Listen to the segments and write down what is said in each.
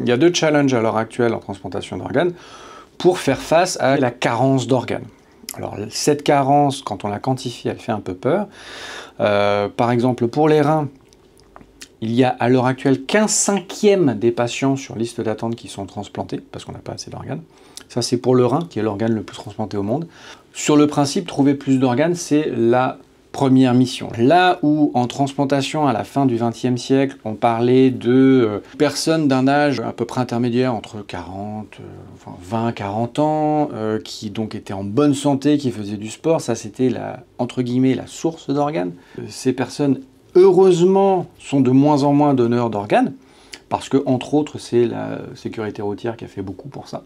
Il y a deux challenges à l'heure actuelle en transplantation d'organes pour faire face à la carence d'organes. Alors cette carence, quand on la quantifie, elle fait un peu peur. Par exemple, pour les reins, il y a à l'heure actuelle qu'un cinquième des patients sur liste d'attente qui sont transplantés, parce qu'on n'a pas assez d'organes. Ça, c'est pour le rein, qui est l'organe le plus transplanté au monde. Sur le principe, trouver plus d'organes, c'est la première mission. Là où en transplantation à la fin du XXe siècle, on parlait de personnes d'un âge à peu près intermédiaire entre 20-40 ans, qui donc étaient en bonne santé, qui faisaient du sport, ça c'était entre guillemets la source d'organes. Ces personnes, heureusement, sont de moins en moins donneurs d'organes, parce que entre autres c'est la sécurité routière qui a fait beaucoup pour ça.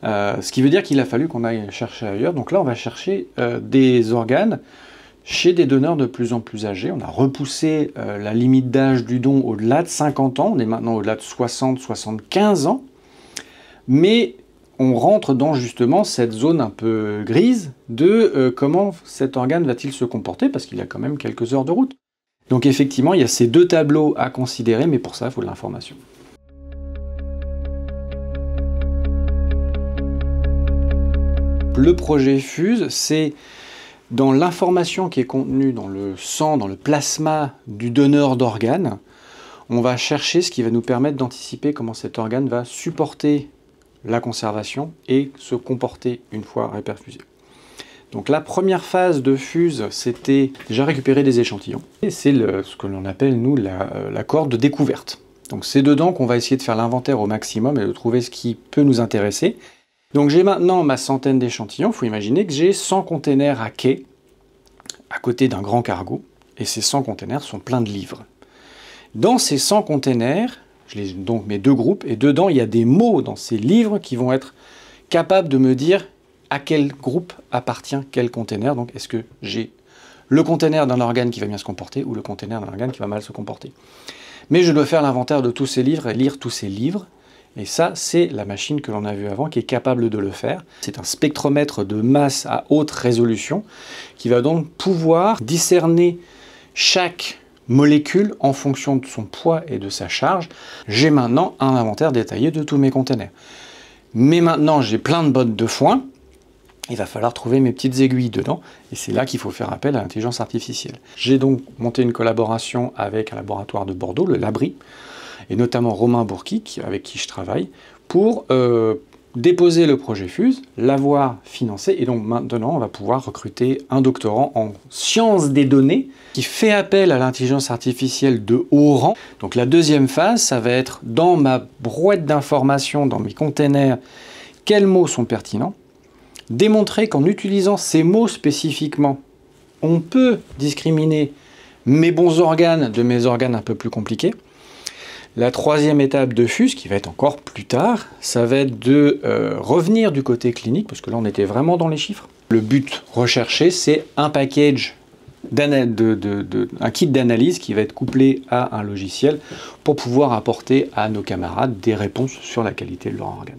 Ce qui veut dire qu'il a fallu qu'on aille chercher ailleurs. Donc là on va chercher des organes chez des donneurs de plus en plus âgés. On a repoussé la limite d'âge du don au-delà de 50 ans, on est maintenant au-delà de 60-75 ans, mais on rentre dans justement cette zone un peu grise de comment cet organe va-t-il se comporter, parce qu'il y a quand même quelques heures de route. Donc effectivement, il y a ces deux tableaux à considérer, mais pour ça, il faut de l'information. Le projet FUSE, c'est dans l'information qui est contenue dans le sang, dans le plasma du donneur d'organes, on va chercher ce qui va nous permettre d'anticiper comment cet organe va supporter la conservation et se comporter une fois réperfusé. Donc la première phase de FUSE, c'était déjà récupérer des échantillons. Et c'est ce que l'on appelle, nous, la cohorte de découverte. Donc c'est dedans qu'on va essayer de faire l'inventaire au maximum et de trouver ce qui peut nous intéresser. Donc j'ai maintenant ma centaine d'échantillons. Il faut imaginer que j'ai 100 containers à quai, à côté d'un grand cargo, et ces 100 containers sont pleins de livres. Dans ces 100 containers, je les donc mes deux groupes, et dedans il y a des mots dans ces livres qui vont être capables de me dire à quel groupe appartient quel container. Donc est-ce que j'ai le container d'un organe qui va bien se comporter ou le container d'un organe qui va mal se comporter. Mais je dois faire l'inventaire de tous ces livres et lire tous ces livres. Et ça, c'est la machine que l'on a vue avant qui est capable de le faire. C'est un spectromètre de masse à haute résolution qui va donc pouvoir discerner chaque molécule en fonction de son poids et de sa charge. J'ai maintenant un inventaire détaillé de tous mes containers. Mais maintenant, j'ai plein de bottes de foin. Il va falloir trouver mes petites aiguilles dedans, et c'est là qu'il faut faire appel à l'intelligence artificielle. J'ai donc monté une collaboration avec un laboratoire de Bordeaux, le Labri, et notamment Romain Bourquic, avec qui je travaille, pour déposer le projet FUSE, l'avoir financé, et donc maintenant on va pouvoir recruter un doctorant en sciences des données qui fait appel à l'intelligence artificielle de haut rang. Donc la deuxième phase, ça va être dans ma brouette d'informations, dans mes containers, quels mots sont pertinents, démontrer qu'en utilisant ces mots spécifiquement, on peut discriminer mes bons organes de mes organes un peu plus compliqués. La troisième étape de FUSE, qui va être encore plus tard, ça va être de revenir du côté clinique, parce que là on était vraiment dans les chiffres. Le but recherché, c'est un package, un kit d'analyse qui va être couplé à un logiciel pour pouvoir apporter à nos camarades des réponses sur la qualité de leur organe.